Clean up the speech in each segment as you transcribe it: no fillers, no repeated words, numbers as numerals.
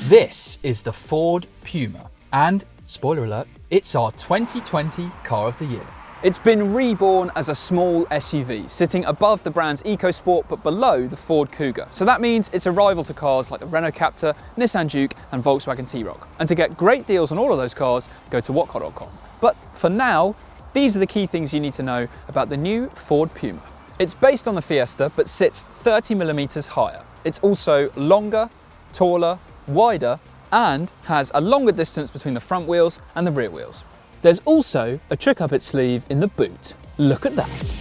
This is the Ford Puma, and spoiler alert, it's our 2020 Car of the Year. It's been reborn as a small SUV, sitting above the brand's EcoSport but below the Ford Kuga. So that means it's a rival to cars like the Renault Captur, Nissan Juke and Volkswagen T-Roc. And to get great deals on all of those cars, go to whatcar.com. But for now, these are the key things you need to know about the new Ford Puma. It's based on the Fiesta but sits 30mm higher. It's also longer, taller, wider and has a longer distance between the front wheels and the rear wheels. There's also a trick up its sleeve in the boot. Look at that.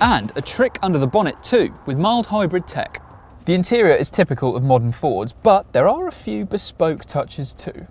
And a trick under the bonnet too, with mild hybrid tech. The interior is typical of modern Fords, but there are a few bespoke touches too.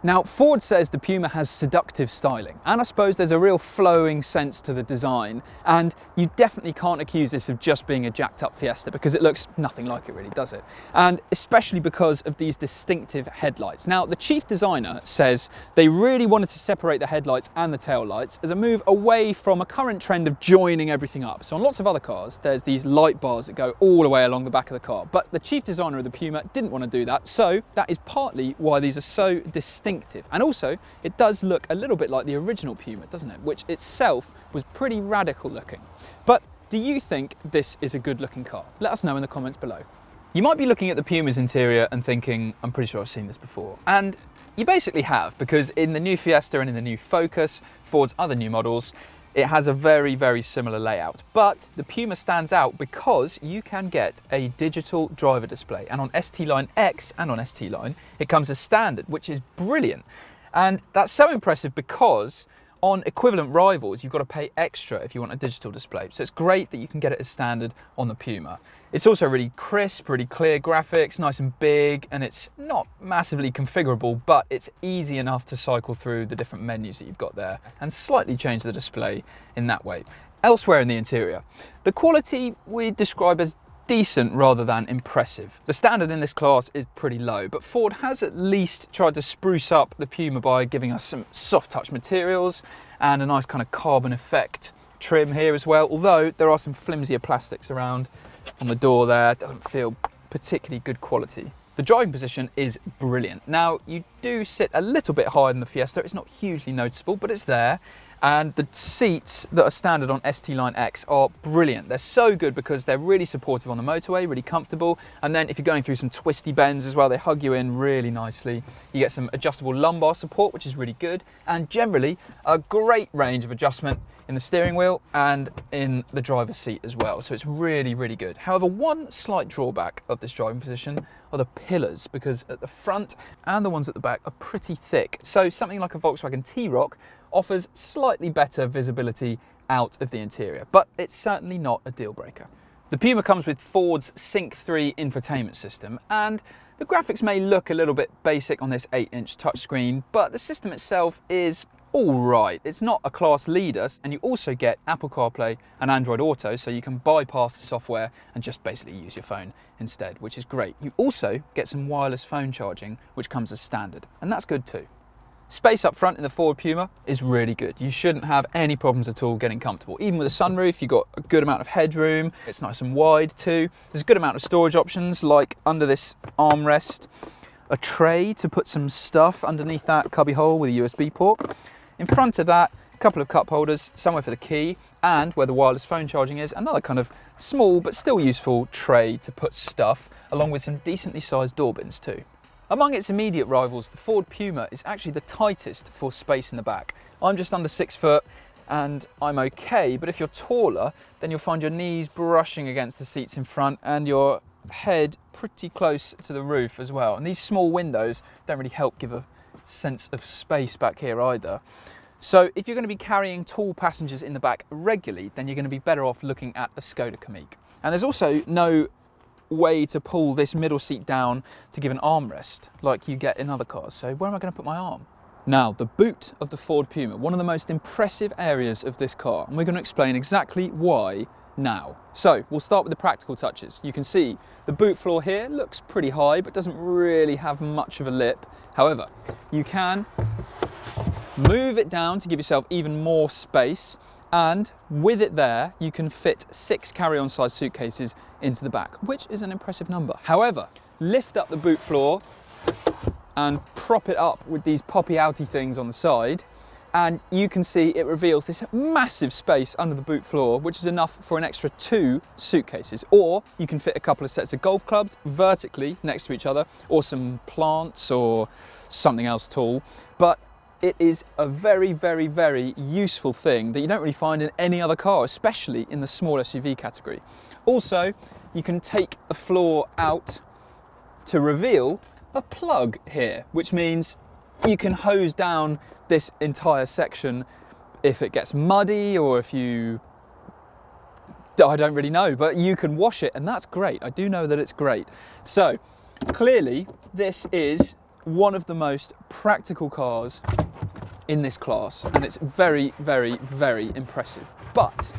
Now, Ford says the Puma has seductive styling, and I suppose there's a real flowing sense to the design, and you definitely can't accuse this of just being a jacked up Fiesta because it looks nothing like it really, does it? And especially because of these distinctive headlights. Now, the chief designer says they really wanted to separate the headlights and the tail lights as a move away from a current trend of joining everything up. So on lots of other cars, there's these light bars that go all the way along the back of the car, but the chief designer of the Puma didn't want to do that, so that is partly why these are so distinct. And also, it does look a little bit like the original Puma, doesn't it? Which itself was pretty radical looking. But do you think this is a good looking car? Let us know in the comments below. You might be looking at the Puma's interior and thinking, I'm pretty sure I've seen this before. And you basically have, because in the new Fiesta and in the new Focus, Ford's other new models, it has a very, very similar layout. But the Puma stands out because you can get a digital driver display. And on ST Line X and on ST Line, it comes as standard, which is brilliant. And that's so impressive because on equivalent rivals, you've got to pay extra if you want a digital display. So it's great that you can get it as standard on the Puma. It's also really crisp, really clear graphics, nice and big, and it's not massively configurable, but it's easy enough to cycle through the different menus that you've got there and slightly change the display in that way. Elsewhere in the interior, the quality we describe as decent rather than impressive. The standard in this class is pretty low, but Ford has at least tried to spruce up the Puma by giving us some soft touch materials and a nice kind of carbon effect trim here as well, although there are some flimsier plastics around on the door there. It doesn't feel particularly good quality. The driving position is brilliant. Now, you do sit a little bit higher than the Fiesta. It's not hugely noticeable, but it's there. And the seats that are standard on ST Line X are brilliant. They're so good because they're really supportive on the motorway, really comfortable. And then if you're going through some twisty bends as well, they hug you in really nicely. You get some adjustable lumbar support, which is really good. And generally, a great range of adjustment in the steering wheel and in the driver's seat as well. So it's really, really good. However, one slight drawback of this driving position are the pillars, because at the front and the ones at the back are pretty thick. So something like a Volkswagen T-Roc offers slightly better visibility out of the interior, but it's certainly not a deal breaker. The Puma comes with Ford's Sync 3 infotainment system, and the graphics may look a little bit basic on this 8-inch touchscreen, but the system itself is all right. It's not a class leader, and you also get Apple CarPlay and Android Auto, so you can bypass the software and just basically use your phone instead, which is great. You also get some wireless phone charging, which comes as standard, and that's good too. Space up front in the Ford Puma is really good. You shouldn't have any problems at all getting comfortable. Even with a sunroof, you've got a good amount of headroom. It's nice and wide too. There's a good amount of storage options, like under this armrest, a tray to put some stuff underneath that cubby hole with a USB port. In front of that, a couple of cup holders, somewhere for the key, and where the wireless phone charging is, another kind of small but still useful tray to put stuff, along with some decently sized door bins too. Among its immediate rivals, the Ford Puma is actually the tightest for space in the back. I'm just under 6 foot and I'm okay, but if you're taller, then you'll find your knees brushing against the seats in front and your head pretty close to the roof as well. And these small windows don't really help give a sense of space back here either. So if you're going to be carrying tall passengers in the back regularly, then you're going to be better off looking at a Skoda Kamiq. And there's also no way to pull this middle seat down to give an armrest like you get in other cars. So where am I going to put my arm? Now, the boot of the Ford Puma, one of the most impressive areas of this car, and we're going to explain exactly why now. So we'll start with the practical touches. You can see the boot floor here looks pretty high but doesn't really have much of a lip. However, you can move it down to give yourself even more space, and with it there you can fit 6 carry-on size suitcases into the back, which is an impressive number. However, lift up the boot floor and prop it up with these poppy outy things on the side, and you can see it reveals this massive space under the boot floor, which is enough for an extra 2 suitcases. Or you can fit a couple of sets of golf clubs vertically next to each other, or some plants or something else tall. But it is a very, very, very useful thing that you don't really find in any other car, especially in the small SUV category. Also, you can take the floor out to reveal a plug here, which means you can hose down this entire section if it gets muddy, or if you, I don't really know, but you can wash it, and that's great. I do know that it's great. So clearly this is one of the most practical cars in this class, and it's very, very, very impressive. But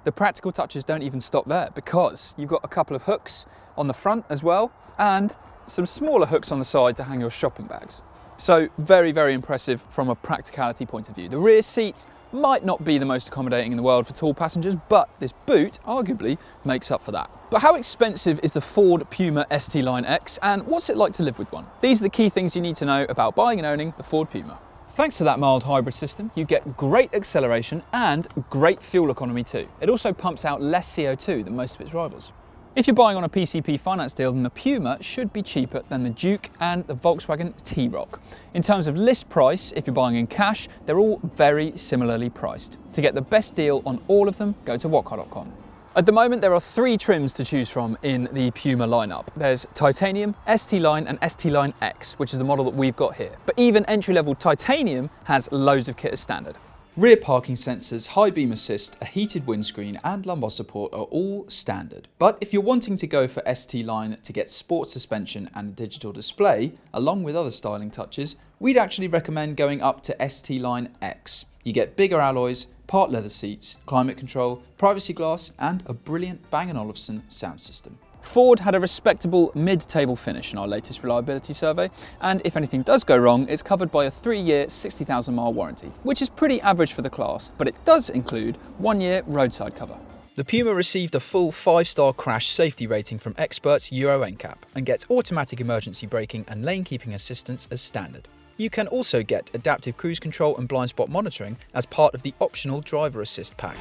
the practical touches don't even stop there, because you've got a couple of hooks on the front as well, and some smaller hooks on the side to hang your shopping bags. So very, very impressive from a practicality point of view. The rear seat might not be the most accommodating in the world for tall passengers, but this boot arguably makes up for that. But how expensive is the Ford Puma ST Line X, and what's it like to live with one? These are the key things you need to know about buying and owning the Ford Puma. Thanks to that mild hybrid system, you get great acceleration and great fuel economy too. It also pumps out less CO2 than most of its rivals. If you're buying on a PCP finance deal, then the Puma should be cheaper than the Duke and the Volkswagen T-Roc. In terms of list price, if you're buying in cash, they're all very similarly priced. To get the best deal on all of them, go to whatcar.com. At the moment, there are 3 trims to choose from in the Puma lineup. There's Titanium, ST Line and ST Line X, which is the model that we've got here. But even entry-level Titanium has loads of kit as standard. Rear parking sensors, high beam assist, a heated windscreen and lumbar support are all standard. But if you're wanting to go for ST Line to get sport suspension and a digital display, along with other styling touches, we'd actually recommend going up to ST Line X. You get bigger alloys, part leather seats, climate control, privacy glass and a brilliant Bang & Olufsen sound system. Ford had a respectable mid-table finish in our latest reliability survey, and if anything does go wrong, it's covered by a 3-year, 60,000 mile warranty, which is pretty average for the class, but it does include 1-year roadside cover. The Puma received a full 5-star crash safety rating from experts Euro NCAP and gets automatic emergency braking and lane keeping assistance as standard. You can also get adaptive cruise control and blind spot monitoring as part of the optional driver assist pack.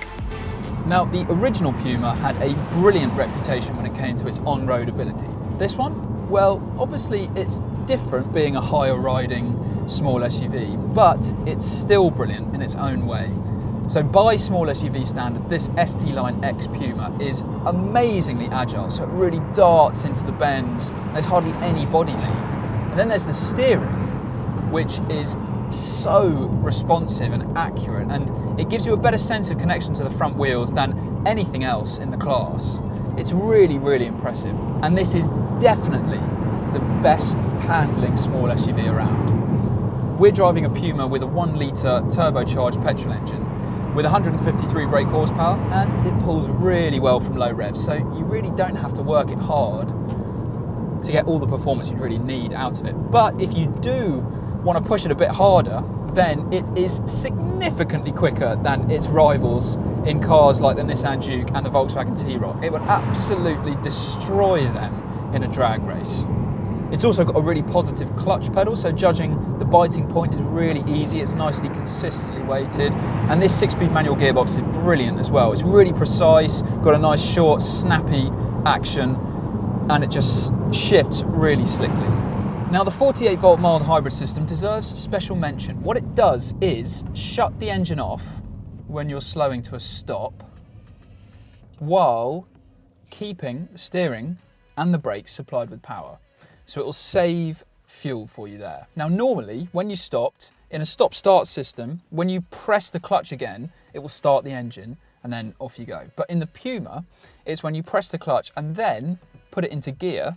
Now, the original Puma had a brilliant reputation when it came to its on-road ability. This one, well, obviously it's different being a higher riding small SUV, but it's still brilliant in its own way. So by small SUV standard, this ST Line X Puma is amazingly agile, so it really darts into the bends. There's hardly any body lean. And then there's the steering, which is so responsive and accurate, and it gives you a better sense of connection to the front wheels than anything else in the class. It's really, really impressive, and this is definitely the best handling small SUV around. We're driving a Puma with a 1-litre turbocharged petrol engine with 153 brake horsepower, and it pulls really well from low revs, so you really don't have to work it hard to get all the performance you really need out of it. But if you do want to push it a bit harder, then it is significantly quicker than its rivals in cars like the Nissan Juke and the Volkswagen T-Roc. It would absolutely destroy them in a drag race. It's also got a really positive clutch pedal, so judging the biting point is really easy. It's nicely consistently weighted, and this 6-speed manual gearbox is brilliant as well. It's really precise, got a nice short snappy action, and it just shifts really slickly. Now, the 48-volt mild hybrid system deserves special mention. What it does is shut the engine off when you're slowing to a stop, while keeping the steering and the brakes supplied with power. So it will save fuel for you there. Now, normally, when you stopped, in a stop-start system, when you press the clutch again, it will start the engine and then off you go. But in the Puma, it's when you press the clutch and then put it into gear,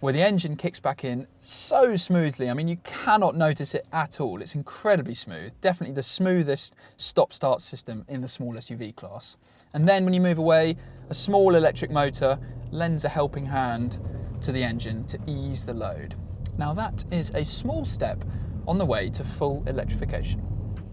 where the engine kicks back in so smoothly. I mean, you cannot notice it at all. It's incredibly smooth. Definitely the smoothest stop-start system in the small SUV class. And then when you move away, a small electric motor lends a helping hand to the engine to ease the load. Now, that is a small step on the way to full electrification.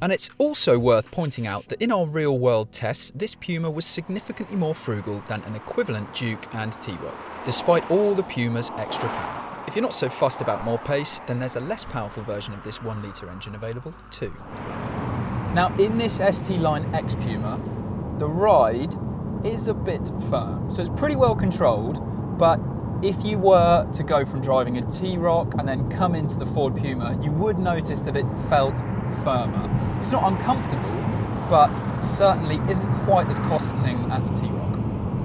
And it's also worth pointing out that in our real-world tests, this Puma was significantly more frugal than an equivalent Duke and T-Roc, despite all the Puma's extra power. If you're not so fussed about more pace, then there's a less powerful version of this 1-litre engine available too. Now in this ST Line X Puma, the ride is a bit firm. So it's pretty well controlled, but if you were to go from driving a T-Roc and then come into the Ford Puma, you would notice that it felt firmer. It's not uncomfortable, but certainly isn't quite as costing as a T-Roc.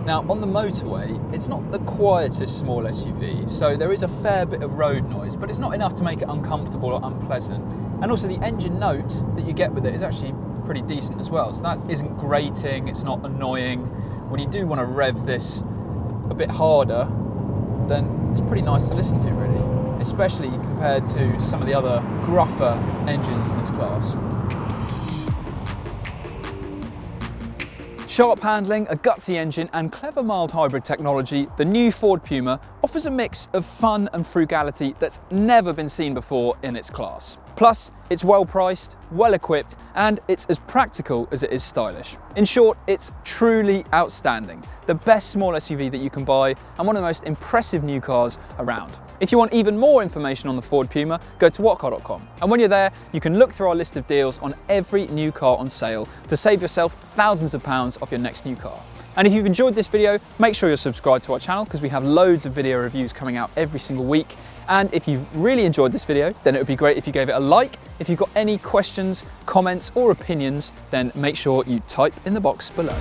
Now on the motorway, it's not the quietest small SUV, so there is a fair bit of road noise, but it's not enough to make it uncomfortable or unpleasant. And also the engine note that you get with it is actually pretty decent as well, so that isn't grating, it's not annoying. When you do want to rev this a bit harder, then it's pretty nice to listen to really, especially compared to some of the other gruffer engines in this class. Sharp handling, a gutsy engine and clever mild hybrid technology, the new Ford Puma offers a mix of fun and frugality that's never been seen before in its class. Plus, it's well priced, well equipped, and it's as practical as it is stylish. In short, it's truly outstanding. The best small SUV that you can buy and one of the most impressive new cars around. If you want even more information on the Ford Puma, go to whatcar.com. And when you're there, you can look through our list of deals on every new car on sale to save yourself thousands of pounds off your next new car. And if you've enjoyed this video, make sure you're subscribed to our channel because we have loads of video reviews coming out every single week. And if you've really enjoyed this video, then it would be great if you gave it a like. If you've got any questions, comments, or opinions, then make sure you type in the box below.